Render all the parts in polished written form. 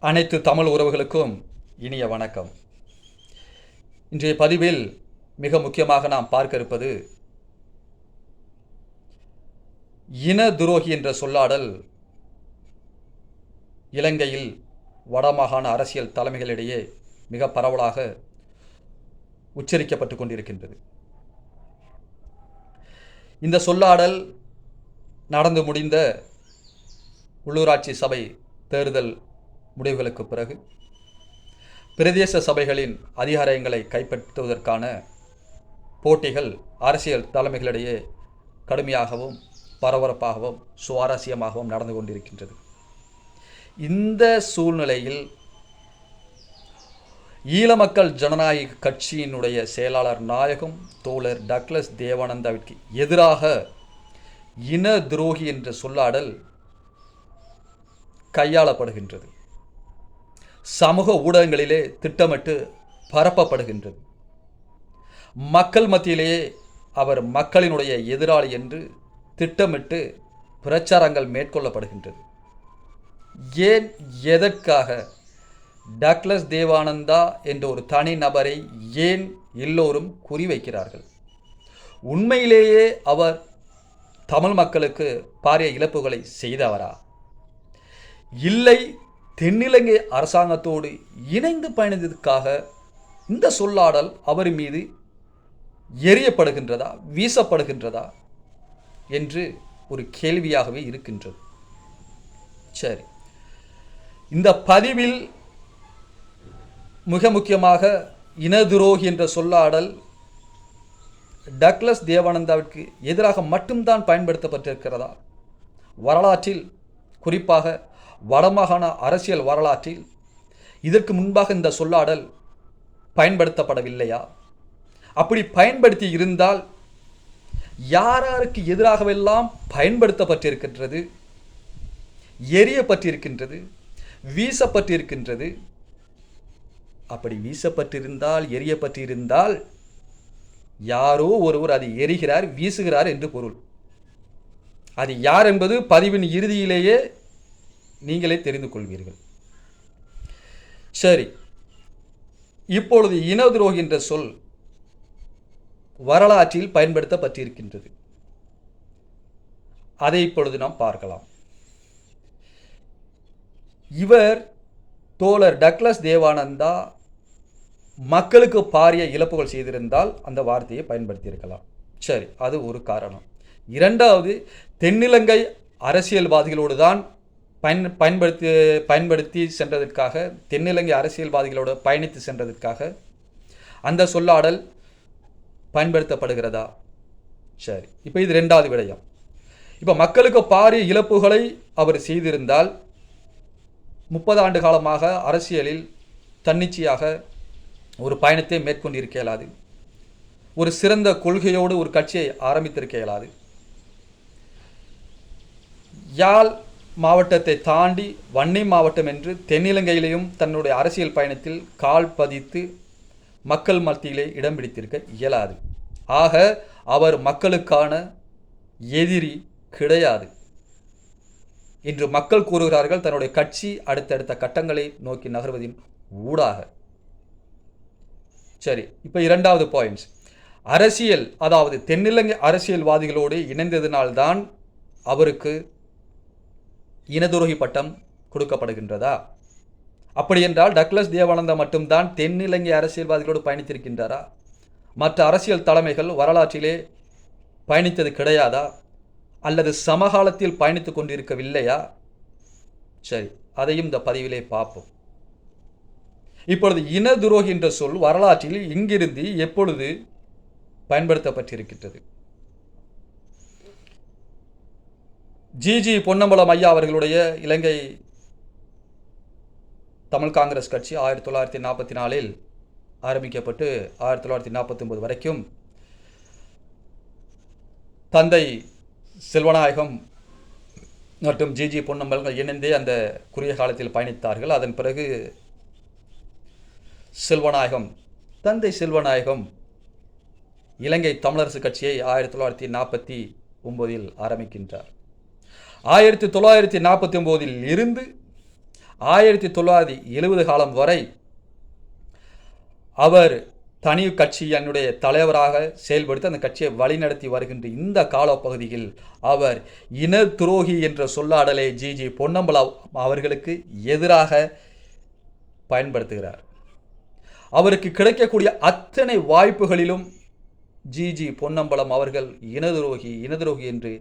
அனைத்து தமிழ் உறவுகளுக்கும் இனிய வணக்கம். இன்றைய பதிவில் மிக முக்கியமாக நாம் பார்க்க இருப்பது இன துரோகி என்ற சொல்லாடல் இலங்கையில் வடமாகாண அரசியல் தலைமைகளிடையே மிக பரவலாக உச்சரிக்கப்பட்டு கொண்டிருக்கின்றது. இந்த சொல்லாடல் நடந்து முடிந்த உள்ளூராட்சி சபை தேர்தல் முடிவுகளுக்கு பிறகு பிரதேச சபைகளின் அதிகாரங்களை கைப்பற்றுவதற்கான போட்டிகள் அரசியல் தலைமைகளிடையே கடுமையாகவும் பரபரப்பாகவும் சுவாரஸ்யமாகவும் நடந்து கொண்டிருக்கின்றது. இந்த சூழ்நிலையில் ஈழ மக்கள் ஜனநாயக கட்சியினுடைய செயலாளர் நாயகம் தோழர் டக்ளஸ் தேவானந்தாவிற்கு எதிராக இன துரோகி என்ற சொல்லாடல் கையாளப்படுகின்றது. சமூக ஊடகங்களிலே திட்டமிட்டு பரப்பப்படுகின்றது. மக்கள் மத்தியிலேயே அவர் மக்களினுடைய எதிராளி என்று திட்டமிட்டு பிரச்சாரங்கள் மேற்கொள்ளப்படுகின்றது. ஏன், எதற்காக டக்ளஸ் தேவானந்தா என்ற ஒரு தனி நபரை ஏன் எல்லோரும் குறிவைக்கிறார்கள்? உண்மையிலேயே அவர் தமிழ் மக்களுக்கு பாரிய இழப்புகளை செய்தவரா, இல்லை தென்னிலங்கை அரசாங்கத்தோடு இணைந்து பயணித்ததற்காக இந்த சொல்லாடல் அவர் மீது எரியப்படுகின்றதா, வீசப்படுகின்றதா என்று ஒரு கேள்வியாகவே இருக்கின்றது. சரி, இந்த பதிவில் மிக முக்கியமாக இனதுரோகி என்ற சொல்லாடல் டக்ளஸ் தேவானந்தாவிற்கு எதிராக மட்டும்தான் பயன்படுத்தப்பட்டிருக்கிறதா? வரலாற்றில், குறிப்பாக வடமாகாண அரசியல் வரலாற்றில் இதற்கு முன்பாக இந்த சொல்லாடல் பயன்படுத்தப்படவில்லையா? அப்படி பயன்படுத்தி இருந்தால் யாருக்கு எதிராகவெல்லாம் பயன்படுத்தப்பட்டிருக்கின்றது, எரியப்பட்டிருக்கின்றது, வீசப்பட்டிருக்கின்றது? அப்படி வீசப்பட்டிருந்தால், எரியப்பட்டிருந்தால் யாரோ ஒருவர் அதை எரிகிறார், வீசுகிறார் என்று பொருள். அது யார் என்பது பதிவின் இறுதியிலேயே நீங்களே தெரிந்து கொள்வீர்கள். சரி, இப்பொழுது இன துரோகி என்ற சொல் வரலாற்றில் பயன்படுத்தப்பட்டிருக்கின்றது. அதை இப்பொழுது நாம் பார்க்கலாம். இவர் தோழர் டக்ளஸ் தேவானந்தா மக்களுக்கு பாரிய இழப்புகள் செய்திருந்தால் அந்த வார்த்தையை பயன்படுத்தியிருக்கலாம். சரி, அது ஒரு காரணம். இரண்டாவது, தென்னிலங்கை அரசியல்வாதிகளோடு தான் பயன்படுத்தி சென்றதற்காக, தென்னிலங்கை அரசியல்வாதிகளோடு பயணித்து சென்றதற்காக அந்த சொல்லாடல் பயன்படுத்தப்படுகிறதா? சரி, இப்போ இது ரெண்டாவது விடயம். இப்போ மக்களுக்கு பாரிய இழப்புகளை அவர் செய்திருந்தால் 30 ஆண்டு காலமாக அரசியலில் தன்னிச்சையாக ஒரு பயணத்தை மேற்கொண்டிருக்க இயலாது. ஒரு சிறந்த கொள்கையோடு ஒரு கட்சியை ஆரம்பித்திருக்க இயலாது. யாழ் மாவட்டத்தை தாண்டி வன்னி மாவட்டம் என்று தென்னிலங்கையிலேயும் தன்னுடைய அரசியல் பயணத்தில் கால் பதித்து மக்கள் மத்தியிலே இடம் பிடித்திருக்க இயலாது. ஆக அவர் மக்களுக்கான எதிரி கிடையாது என்று மக்கள் கூறுகிறார்கள், தன்னுடைய கட்சி அடுத்தடுத்த கட்டங்களை நோக்கி நகர்வதின் ஊடாக. சரி, இப்போ இரண்டாவது பாயிண்ட்ஸ். அரசியல், அதாவது தென்னிலங்கை அரசியல்வாதிகளோடு இணைந்ததினால்தான் அவருக்கு இனதுரோகி பட்டம் கொடுக்கப்படுகின்றதா? அப்படி என்றால் டக்ளஸ் தேவானந்தா மட்டும்தான் தென்னிலங்கை அரசியல்வாதிகளோடு பயணித்திருக்கின்றாரா? மற்ற அரசியல் தலைமைகள் வரலாற்றிலே பயணித்தது கிடையாதா? அல்லது சமகாலத்தில் பயணித்து கொண்டிருக்கவில்லையா? சரி, அதையும் இந்த பதிவிலே பார்ப்போம். இப்பொழுது இன துரோகி என்ற சொல் வரலாற்றில் இங்கிருந்து எப்பொழுது பயன்படுத்தப்பட்டிருக்கின்றது? ஜிஜி பொன்னம்பலம் ஐயா அவர்களுடைய இலங்கை தமிழ் காங்கிரஸ் கட்சி 1944 ஆரம்பிக்கப்பட்டு 1949 வரைக்கும் தந்தை செல்வநாயகம் மற்றும் ஜிஜி பொன்னம்பலம் இணைந்தே அந்த குறுகிய காலத்தில் பயணித்தார்கள். அதன் பிறகு தந்தை செல்வநாயகம் இலங்கை தமிழரசு கட்சியை 1949 ஆரம்பிக்கின்றார். 1949 இருந்து 1970 காலம் வரை அவர் தனி கட்சியினுடைய தலைவராக செயல்படுத்தி அந்த கட்சியை வழிநடத்தி வருகின்ற இந்த காலப்பகுதியில் அவர் இன துரோகி என்ற சொல்லாடலை ஜிஜி பொன்னம்பலம் அவர்களுக்கு எதிராக பயன்படுத்துகிறார். அவருக்கு கிடைக்கக்கூடிய அத்தனை வாய்ப்புகளிலும் ஜிஜி பொன்னம்பலம் அவர்கள் இனதுரோகி என்று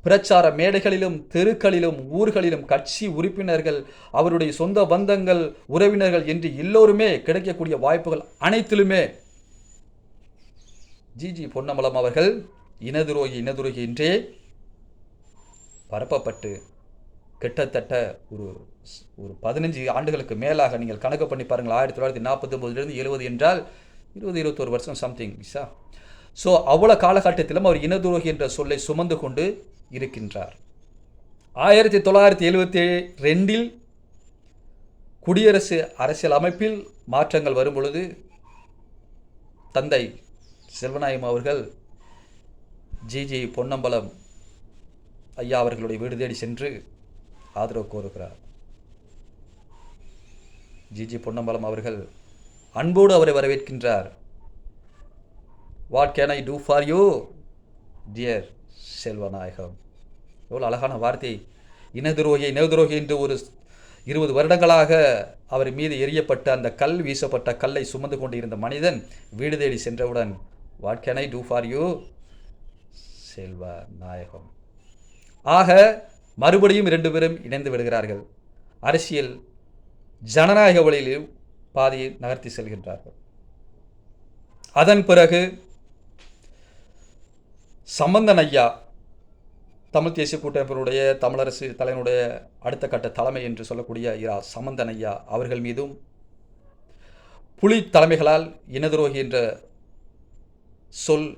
பிரச்சார மேடைகளிலும் தெருக்களிலும் ஊர்களிலும் கட்சி உறுப்பினர்கள், அவருடைய சொந்த பந்தங்கள், உறவினர்கள் என்று எல்லோருமே கிடைக்கக்கூடிய வாய்ப்புகள் அனைத்திலுமே ஜிஜி பொன்னம்பலம் அவர்கள் இனதுரோகி என்றே பரப்பப்பட்டு கிட்டத்தட்ட ஒரு 15 ஆண்டுகளுக்கு மேலாக நீங்கள் கணக்கு பண்ணி பாருங்கள். 1949 70 என்றால் 21 வருஷம் சம்திங். ஸோ அவ்வளோ காலகட்டத்திலும் அவர் இனதுரோகி என்ற சொல்லை சுமந்து கொண்டு இருக்கின்றார். 1972 குடியரசு அரசியல் அமைப்பில் மாற்றங்கள் வரும் பொழுது தந்தை செல்வநாயகம் அவர்கள் ஜிஜி பொன்னம்பலம் ஐயா அவர்களுடைய வீடு தேடி சென்று ஆதரவு கோருகிறார். ஜிஜி பொன்னம்பலம் அவர்கள் அன்போடு அவரை வரவேற்கின்றார். What can I do for you dear Selvanayagam. எவ்வளோ அழகான வார்த்தை. இனதுரோகி என்று ஒரு 20 வருடங்களாக அவர் மீது எரியப்பட்ட அந்த கல், வீசப்பட்ட கல்லை சுமந்து கொண்டு இருந்த மனிதன் வீடு தேடி சென்றவுடன் what can I do for you Selvanayagam. ஆக மறுபடியும் 2 பேரும் இணைந்து விடுகிறார்கள். அரசியல் ஜனநாயக வழியில் பாதையை நகர்த்தி செல்கின்றார்கள். அதன் பிறகு சம்பந்தன் ஐயா, தமிழ் தேசிய கூட்டமைப்பினுடைய தமிழரசு தலைவனுடைய அடுத்த கட்ட தலைமை என்று சொல்லக்கூடிய இரா சம்பந்தன் ஐயா அவர்கள் மீதும் புலி தலைமைகளால் இனதுரோகி என்ற சொல்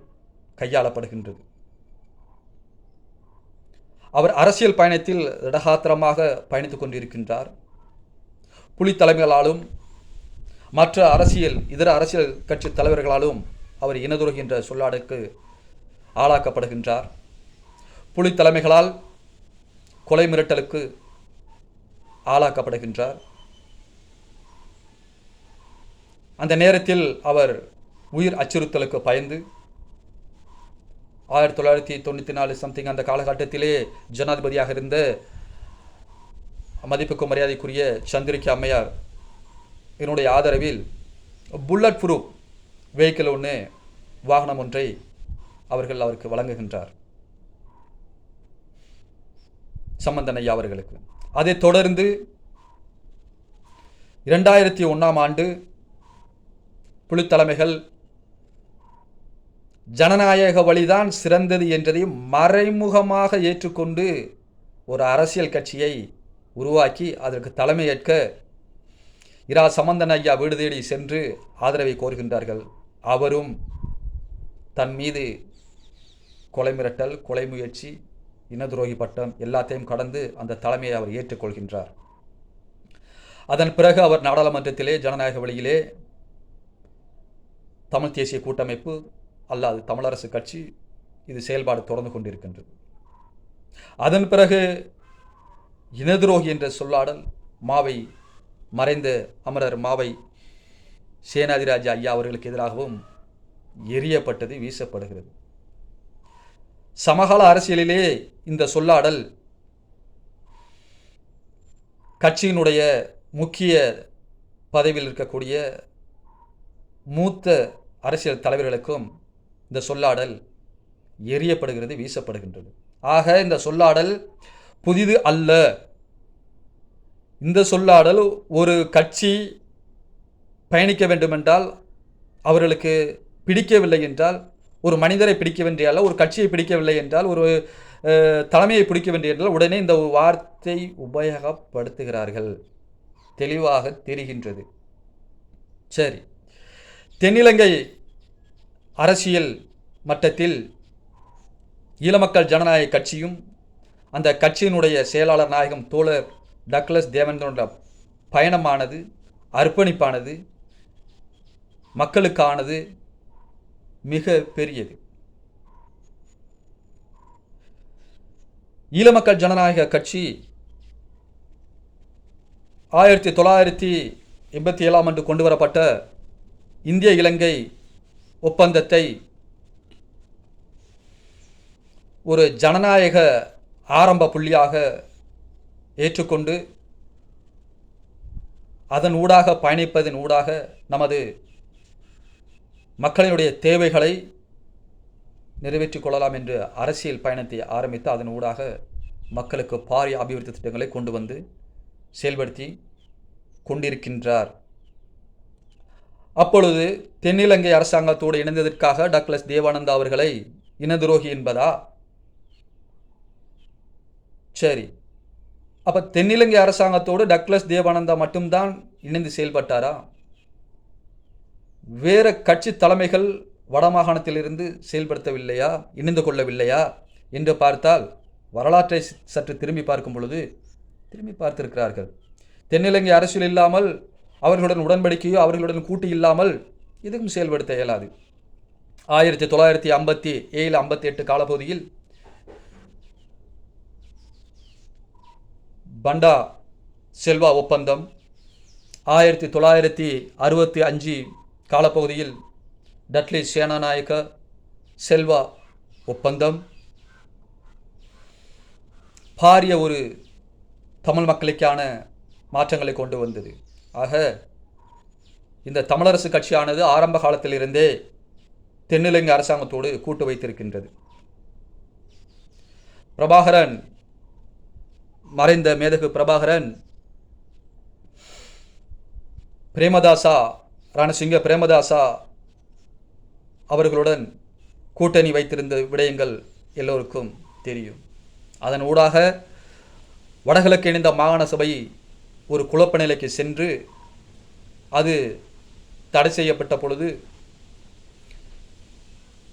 கையாளப்படுகின்றது. அவர் அரசியல் பயணத்தில் திடகாத்திரமாக பயணித்துக் கொண்டிருக்கின்றார். புலி தலைமைகளாலும் மற்ற இதர அரசியல் கட்சி தலைவர்களாலும் அவர் இனதுரோகி என்ற சொல்லாடலுக்கு ஆளாக்கப்படுகின்றார். புலி தலைமைகளால் கொலை மிரட்டலுக்கு ஆளாக்கப்படுகின்றார். அந்த நேரத்தில் அவர் உயிர் அச்சுறுத்தலுக்கு பயந்து 1994 சம்திங் அந்த காலகட்டத்திலே ஜனாதிபதியாக இருந்த மதிப்புக்கும் மரியாதைக்குரிய சந்திரிகா அம்மையார் என்னுடைய ஆதரவில் புல்லட் ப்ரூஃப் வெஹிக்கிள் வாகனம் ஒன்றை அவருக்கு வழங்குகின்றார் சம்பந்தன் ஐயா அவர்களுக்கு. அதைத் தொடர்ந்து 2001 ஆண்டு புலித்தலைமைகள் ஜனநாயக வழிதான் சிறந்தது என்றதை மறைமுகமாக ஏற்றுக்கொண்டு ஒரு அரசியல் கட்சியை உருவாக்கி அதற்கு தலைமையேற்க இரா சம்பந்தன் ஐயா வீடு தேடி சென்று ஆதரவை கோருகின்றார்கள். அவரும் தன் மீது கொலை மிரட்டல், கொலை முயற்சி, இனதுரோகி பட்டம் எல்லாத்தையும் கடந்து அந்த தலைமையை அவர் ஏற்றுக்கொள்கின்றார். அதன் பிறகு அவர் நாடாளுமன்றத்திலே ஜனநாயக வழியிலே தமிழ் தேசிய கூட்டமைப்பு அல்லாது தமிழரசு கட்சி இது செயல்பாடு தொடர்ந்து கொண்டிருக்கின்றது. அதன் பிறகு இனதுரோகி என்ற சொல்லாடல் மறைந்த அமரர் மாவை சேனாதிராஜா ஐயா அவர்களுக்கு எதிராகவும் எரியப்பட்டது, வீசப்படுகிறது. சமகால அரசியலிலே இந்த சொல்லாடல் கட்சியினுடைய முக்கிய பதவியில் இருக்கக்கூடிய மூத்த அரசியல் தலைவர்களுக்கும் இந்த சொல்லாடல் எரியப்படுகிறது, வீசப்படுகின்றது. ஆக இந்த சொல்லாடல் புதிது அல்ல. இந்த சொல்லாடல் ஒரு கட்சி பயணிக்க வேண்டுமென்றால், அவர்களுக்கு பிடிக்கவில்லை என்றால், ஒரு மனிதரை பிடிக்கவில்லை என்றால், ஒரு கட்சியை பிடிக்கவில்லை என்றால், ஒரு தலைமையை பிடிக்கவில்லை என்றால் உடனே இந்த வார்த்தை உபயோகப்படுத்துகிறார்கள். தெளிவாக தெரிகின்றது. சரி, தென்னிலங்கை அரசியல் மட்டத்தில் ஈழமக்கள் ஜனநாயக கட்சியும் அந்த கட்சியினுடைய செயலாளர் நாயகம் தோழர் டக்ளஸ் தேவேந்திரனுடைய பயணமானது அர்ப்பணிப்பானது, மக்களுக்கானது, மிக பெரியது. ஈழமக்கள் ஜனநாயக கட்சி 1987 ஆண்டு கொண்டு வரப்பட்ட இந்திய இலங்கை ஒப்பந்தத்தை ஒரு ஜனநாயக ஆரம்ப புள்ளியாக ஏற்றுக்கொண்டு அதன் ஊடாக பயணிப்பதன் ஊடாக நமது மக்களினுடைய தேவைகளை நிறைவேற்றிக் கொள்ளலாம் என்று அரசியல் பயணத்தை ஆரம்பித்து அதன் ஊடாக மக்களுக்கு பாரிய அபிவிருத்தி திட்டங்களை கொண்டு வந்து செயல்படுத்தி கொண்டிருக்கின்றார். அப்பொழுது தென்னிலங்கை அரசாங்கத்தோடு இணைந்ததற்காக டக்ளஸ் தேவானந்தா அவர்களை இனதுரோகி என்பதா? சரி, அப்ப தென்னிலங்கை அரசாங்கத்தோடு டக்ளஸ் தேவானந்தா மட்டும்தான் இணைந்து செயல்பட்டாரா? வேற கட்சி தலைமைகள் வடமாகாணத்திலிருந்து செயல்படுத்தவில்லையா, இணைந்து கொள்ளவில்லையா என்று பார்த்தால் வரலாற்றை சற்று திரும்பி பார்க்கும் பொழுது திரும்பி பார்த்திருக்கிறார்கள். தென்னிலங்கை அரசியல் இல்லாமல், அவர்களுடன் உடன்படிக்கையோ அவர்களுடன் கூட்டு இல்லாமல் இதுவும் செயல்படுத்த இயலாது. 1957-58 காலப்பகுதியில் பண்டா செல்வா ஒப்பந்தம், 1965 காலப்பகுதியில் டட்லி சேனாநாயக்க செல்வா ஒப்பந்தம் பாரிய ஒரு தமிழ் மக்களுக்கான மாற்றங்களை கொண்டு வந்தது. ஆக இந்த தமிழரசு கட்சியானது ஆரம்ப காலத்திலிருந்தே தென்னிலங்கை அரசாங்கத்தோடு கூட்டு வைத்திருக்கின்றது. பிரபாகரன், மறைந்த மேதகு பிரபாகரன் பிரேமதாசா, ரணசிங்க பிரேமதாசா அவர்களுடன் கூட்டணி வைத்திருந்த விடயங்கள் எல்லோருக்கும் தெரியும். அதன் ஊடாக வடகிழக்கு இணைந்த மாகாண சபை ஒரு குழப்ப நிலைக்கு சென்று அது தடை செய்யப்பட்ட பொழுது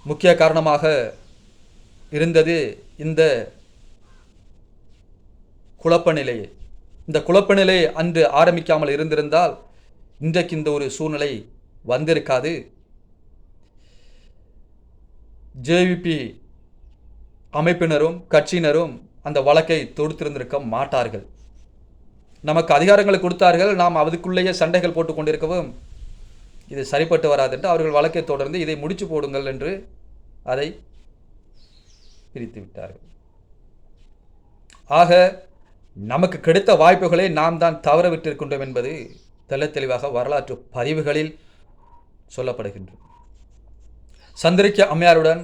முக்கிய காரணமாக இருந்தது இந்த குழப்ப நிலையே. இந்த குழப்ப நிலை அன்று ஆரம்பிக்காமல் இருந்திருந்தால் இன்றைக்கு இந்த ஒரு சூழ்நிலை வந்திருக்காது. ஜேவிபி அமைப்பினரும் கட்சியினரும் அந்த வழக்கை தொடுத்திருந்திருக்க மாட்டார்கள். நமக்கு அதிகாரங்களை கொடுத்தார்கள், நாம் அதுக்குள்ளேயே சண்டைகள் போட்டு கொண்டிருக்கவும் இது சரிப்பட்டு வராது என்று அவர்கள் வழக்கை தொடர்ந்து இதை முடிச்சு போடுங்கள் என்று அதை பிரித்து விட்டார்கள். ஆக நமக்கு கிடைத்த வாய்ப்புகளை நாம் தான் தவற விட்டிருக்கின்றோம் என்பது தெள்ள தெளிவாக வரலாற்று பதிவுகளில் சொல்லப்படுகின்றது. சந்திரிகா அம்மையாருடன்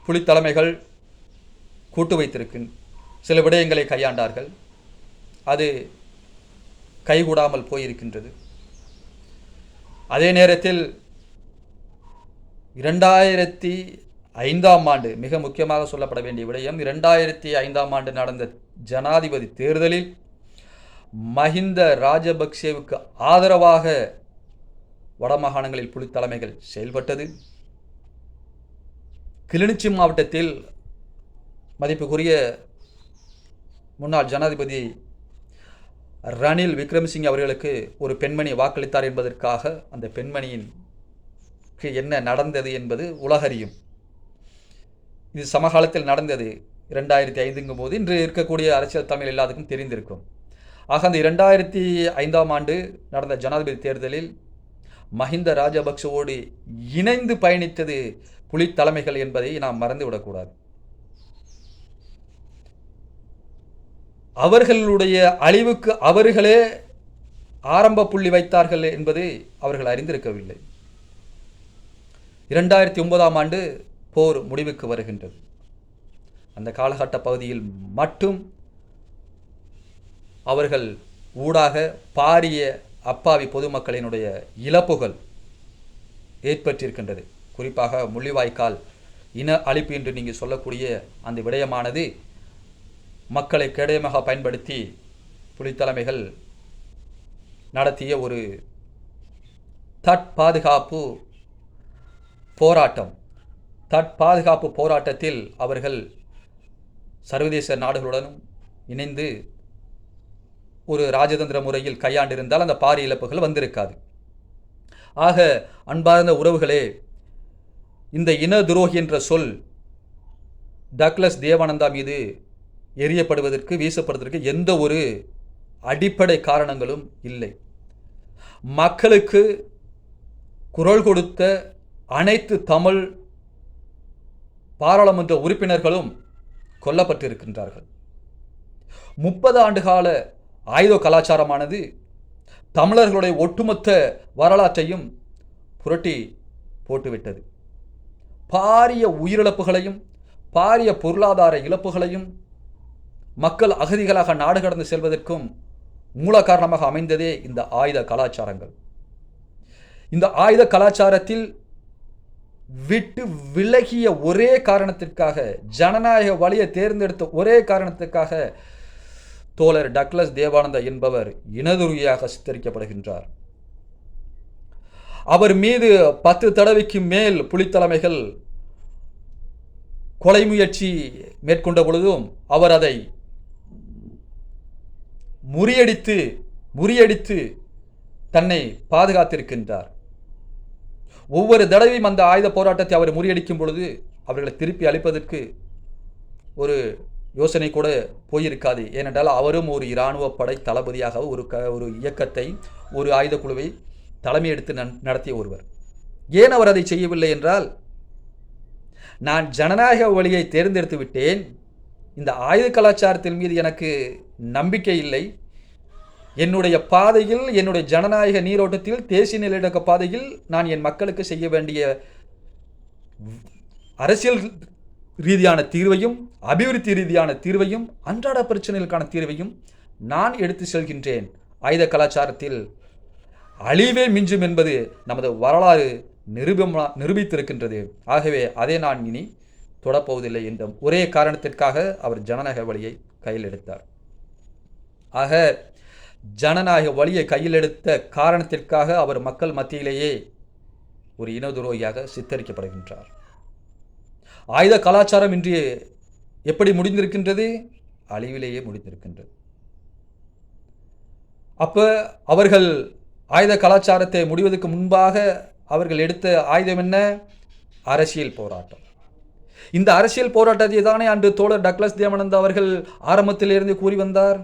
புலித்தலைமைகள் கூட்டு வைத்திருக்கின்ற சில விடயங்களை கையாண்டார்கள். அது கைகூடாமல் போயிருக்கின்றது. அதே நேரத்தில் 2005 ஆண்டு மிக முக்கியமாக சொல்லப்பட வேண்டிய விடயம், 2005 ஆண்டு நடந்த ஜனாதிபதி தேர்தலில் மஹிந்த ராஜபக்சேவுக்கு ஆதரவாக வடமாகாணங்களில் புலித்தலைமைகள் செயல்பட்டது. கிளிநொச்சி மாவட்டத்தில் மதிப்புக்குரிய முன்னாள் ஜனாதிபதி ரணில் விக்ரமசிங்கே அவர்களுக்கு ஒரு பெண்மணி வாக்களித்தார் என்பதற்காக அந்த பெண்மணிக்கு என்ன நடந்தது என்பது உலகறியும். இது சமகாலத்தில் நடந்தது 2005 போது. இன்று இருக்கக்கூடிய அரசியல் தமிழ் எல்லாத்துக்கும் தெரிந்திருக்கும். ஆக அந்த 2005 ஆண்டு நடந்த ஜனாதிபதி தேர்தலில் மஹிந்த ராஜபக்சவோடு இணைந்து பயணித்தது புலி தலைமைகள் என்பதை நாம் மறந்துவிடக்கூடாது. அவர்களுடைய அழிவுக்கு அவர்களே ஆரம்ப புள்ளி வைத்தார்கள் என்பது அவர்கள் அறிந்திருக்கவில்லை. 2009 ஆண்டு போர் முடிவுக்கு வருகின்றது. அந்த காலகட்ட பகுதியில் மட்டும் அவர்கள் ஊடாக பாரிய அப்பாவி பொதுமக்களினுடைய இழப்புகள் ஏற்பட்டிருக்கின்றது. குறிப்பாக முள்ளிவாய்க்கால் இன அழிப்பு என்று நீங்கள் சொல்லக்கூடிய அந்த விடயமானது மக்களை கேடயமாக பயன்படுத்தி புலித்தலைமைகள் நடத்திய ஒரு தற்பாதுகாப்பு போராட்டம். தற்பாதுகாப்பு போராட்டத்தில் அவர்கள் சர்வதேச நாடுகளுடனும் இணைந்து ஒரு ராஜதந்திர முறையில் கையாண்டிருந்தால் அந்த பாரிய இழப்புகள் வந்திருக்காது. ஆக அன்பார்ந்த உறவுகளே, இந்த இன துரோகி என்ற சொல் டக்ளஸ் தேவானந்தா மீது எரியப்படுவதற்கு வீசப்படுவதற்கு எந்த ஒரு அடிப்படை காரணங்களும் இல்லை. மக்களுக்கு குரல் கொடுத்த அனைத்து தமிழ் பாராளுமன்ற உறுப்பினர்களும் கொல்லப்பட்டிருக்கின்றார்கள். 30 ஆண்டுகால ஆயுத கலாச்சாரமானது தமிழர்களுடைய ஒட்டுமொத்த வரலாற்றையும் புரட்டி போட்டுவிட்டது. பாரிய உயிரிழப்புகளையும் பாரிய பொருளாதார இழப்புகளையும் மக்கள் அகதிகளாக நாடு கடந்து செல்வதற்கும் மூல காரணமாக அமைந்ததே இந்த ஆயுத கலாச்சாரங்கள். இந்த ஆயுத கலாச்சாரத்தில் விட்டு விலகிய ஒரே காரணத்திற்காக, ஜனநாயக வழியை தேர்ந்தெடுத்த ஒரே காரணத்திற்காக தோழர் டக்ளஸ் தேவானந்தா என்பவர் இனதுருகியாக சித்தரிக்கப்படுகின்றார். அவர் மீது 10 தடவைக்கு மேல் புலித்தலைமைகள் கொலை முயற்சி மேற்கொண்ட பொழுதும் அவர் அதை முறியடித்து தன்னை பாதுகாத்திருக்கின்றார். ஒவ்வொரு தடவையும் அந்த ஆயுத போராட்டத்தை அவர் முறியடிக்கும் பொழுது அவர்களை திருப்பி அளிப்பதற்கு ஒரு யோசனை கூட போயிருக்காது. ஏனென்றால் அவரும் ஒரு இராணுவ படை தளபதியாக ஒரு இயக்கத்தை, ஒரு ஆயுத குழுவை தலைமை எடுத்து நடத்திய ஒருவர். ஏன் அவர் அதை செய்யவில்லை என்றால், நான் ஜனநாயக வழியை தேர்ந்தெடுத்து விட்டேன், இந்த ஆயுத கலாச்சாரத்தின் மீது எனக்கு நம்பிக்கை இல்லை, என்னுடைய பாதையில், என்னுடைய ஜனநாயக நீரோட்டத்தில், தேசிய நிலநடுக்க பாதையில் நான் என் மக்களுக்கு செய்ய வேண்டிய அரசியல் ரீதியான தீர்வையும், அபிவிருத்தி ரீதியான தீர்வையும், அன்றாட பிரச்சனைகளுக்கான தீர்வையும் நான் எடுத்து செல்கின்றேன். ஆயுத கலாச்சாரத்தில் அழிவே மிஞ்சும் என்பது நமது வரலாறு நிரூபித்திருக்கின்றது. ஆகவே அதை நான் இனி தொடப்போவதில்லை என்ற ஒரே காரணத்திற்காக அவர் ஜனநாயக வழியை கையில் எடுத்தார். ஆக ஜனநாயக வழியை கையில் எடுத்த காரணத்திற்காக அவர் மக்கள் மத்தியிலேயே ஒரு இனதுரோகியாக சித்தரிக்கப்படுகின்றார். ஆயுத கலாச்சாரம் இன்று எப்படி முடிந்திருக்கின்றது? அழிவிலேயே முடிந்திருக்கின்றது. அப்ப அவர்கள் ஆயுத கலாச்சாரத்தை முடிவதற்கு முன்பாக அவர்கள் எடுத்த ஆயுதம் என்ன? அரசியல் போராட்டம். இந்த அரசியல் போராட்டத்தை தானே அன்று தோழர் டக்ளஸ் தேவானந்தா அவர்கள் ஆரம்பத்திலிருந்து கூறி வந்தார்.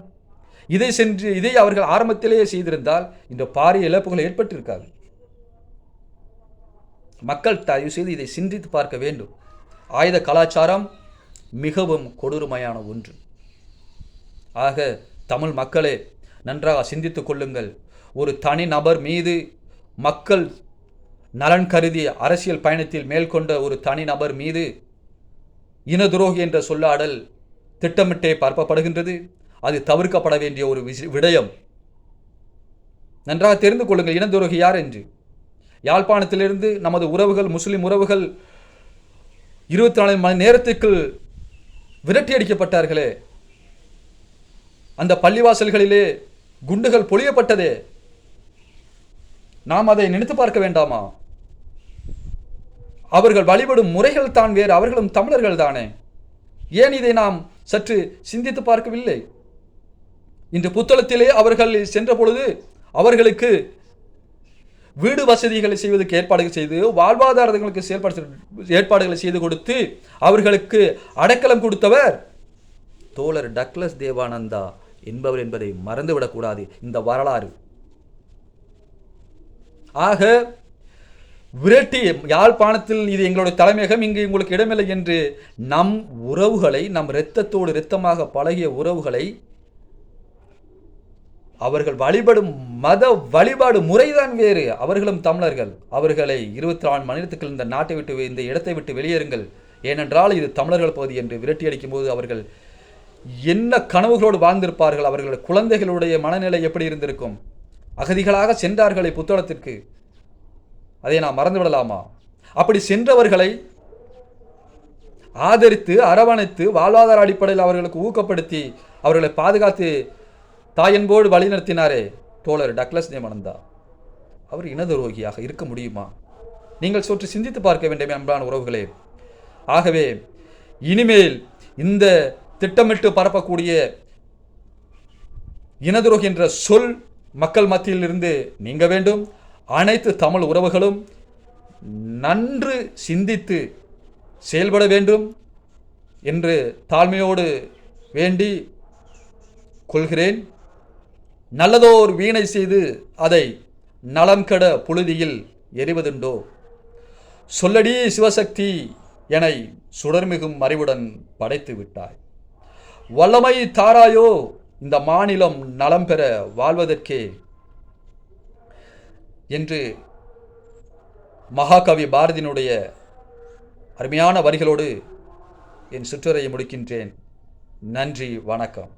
இதை அவர்கள் ஆரம்பத்திலேயே செய்திருந்தால் இந்த பாரிய இழப்புகள் ஏற்பட்டிருக்காது. மக்கள் தயவு செய்து இதை சிந்தித்து பார்க்க வேண்டும். ஆயுத கலாச்சாரம் மிகவும் கொடூரமையான ஒன்று. ஆக தமிழ் மக்களே, நன்றாக சிந்தித்துக் கொள்ளுங்கள். ஒரு தனி நபர் மீது, மக்கள் நலன் கருதி அரசியல் பயணத்தில் மேற்கொண்ட ஒரு தனி நபர் மீது இனதுரோகி என்ற சொல்லாடல் திட்டமிட்டே பரப்பப்படுகின்றது. அது தவிர்க்கப்பட வேண்டிய ஒரு விடயம். நன்றாக தெரிந்து கொள்ளுங்கள் இனதுரோகி யார் என்று. யாழ்ப்பாணத்திலிருந்து நமது உறவுகள், முஸ்லிம் உறவுகள் 24 மணி நேரத்திற்குள் விரட்டி அடிக்கப்பட்டார்களே, அந்த பள்ளிவாசல்களிலே குண்டுகள் பொழியப்பட்டதே, நாம் அதை நினைத்து பார்க்க வேண்டாமா? அவர்கள் வழிபடும் முறைகள் தான் வேறு, அவர்களும் தமிழர்கள் தானே. ஏன் இதை நாம் சற்று சிந்தித்து பார்க்கவில்லை? இன்று புத்தளத்திலே அவர்கள் சென்ற பொழுது அவர்களுக்கு வீடு வசதிகளை செய்வதற்கு ஏற்பாடுகள் செய்து, வாழ்வாதாரங்களுக்கு ஏற்பாடுகளை செய்து கொடுத்து அவர்களுக்கு அடைக்கலம் கொடுத்தவர் தோழர் டக்ளஸ் தேவானந்தா என்பவர் என்பதை மறந்துவிடக்கூடாது இந்த வரலாறு. ஆக விரட்டி யாழ்ப்பாணத்தில் இது எங்களுடைய தலைமையகம், இங்கு உங்களுக்கு இடமில்லை என்று நம் உறவுகளை, நம் இரத்தத்தோடு இரத்தமாக பழகிய உறவுகளை, அவர்கள் வழிபடும் மத வழிபாடு முறைதான் வேறு, அவர்களும் தமிழர்கள், அவர்களை 24 மணி நேரத்துக்கு இந்த நாட்டை விட்டு, இந்த இடத்தை விட்டு வெளியேறுங்கள், ஏனென்றால் இது தமிழர்கள் பகுதி என்று விரட்டி அடிக்கும் போது அவர்கள் என்ன கனவுகளோடு வாழ்ந்திருப்பார்கள்? அவர்கள் குழந்தைகளுடைய மனநிலை எப்படி இருந்திருக்கும்? அகதிகளாக சென்றார்களே புத்தளத்திற்கு, அதை நாம் மறந்துவிடலாமா? அப்படி சென்றவர்களை ஆதரித்து, அரவணைத்து, வாழ்வாதார அடிப்படையில் அவர்களுக்கு ஊக்கப்படுத்தி, அவர்களை பாதுகாத்து தாயன்போடு வழிநடத்தினாரே தோழர் டக்ளஸ் தேவானந்தா, அவர் இனதுரோகியாக இருக்க முடியுமா? நீங்கள் சற்று சிந்தித்து பார்க்க வேண்டும் அன்பான உறவுகளே. ஆகவே இனிமேல் இந்த திட்டமிட்டு பரப்பக்கூடிய இனதுரோகி என்ற சொல் மக்கள் மத்தியில் இருந்து நீங்க வேண்டும். அனைத்து தமிழ் உறவுகளும் நன்று சிந்தித்து செயல்பட வேண்டும் என்று தாழ்மையோடு வேண்டி கொள்கிறேன். நல்லதோர் வீணை செய்து அதை நலம் கெட புழுதியில் எறிவதுண்டோ? சொல்லடி சிவசக்தி, எனை சுடர்மிகும் அறிவுடன் படைத்து விட்டாய். வல்லமை தாராயோ இந்த மாநிலம் நலம் பெற வாழ்வதற்கே என்று மகாகவி பாரதியினுடைய அருமையான வரிகளோடு என் சிற்றுரையை முடிக்கின்றேன். நன்றி, வணக்கம்.